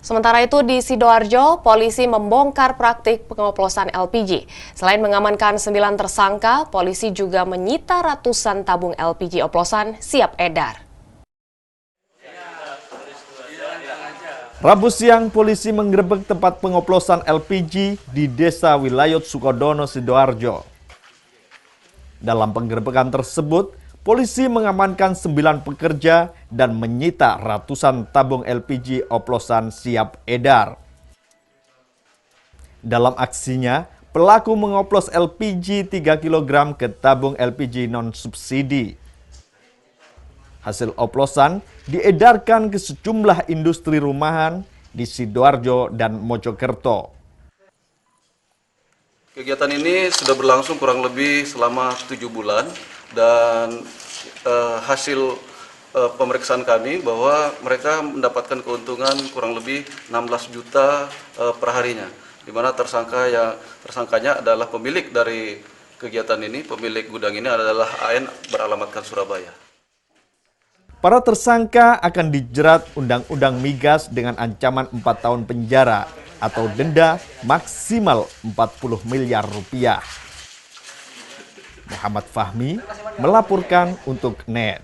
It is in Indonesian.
Sementara itu di Sidoarjo, polisi membongkar praktik pengoplosan LPG. Selain mengamankan 9 tersangka, polisi juga menyita ratusan tabung LPG oplosan siap edar. Rabu siang, polisi menggerebek tempat pengoplosan LPG di Desa Wilayot Sukodono, Sidoarjo. Dalam penggerebekan tersebut, polisi mengamankan 9 pekerja dan menyita ratusan tabung LPG oplosan siap edar. Dalam aksinya, pelaku mengoplos LPG 3 kg ke tabung LPG non-subsidi. Hasil oplosan diedarkan ke sejumlah industri rumahan di Sidoarjo dan Mojokerto. Kegiatan ini sudah berlangsung kurang lebih selama 7 bulan dan hasil pemeriksaan kami bahwa mereka mendapatkan keuntungan kurang lebih 16 juta per harinya, di mana tersangkanya adalah pemilik dari kegiatan ini, pemilik gudang ini adalah AN beralamatkan Surabaya. Para tersangka akan dijerat Undang-Undang Migas dengan ancaman 4 tahun penjara atau denda maksimal 40 miliar rupiah. Muhammad Fahmi melaporkan untuk NET.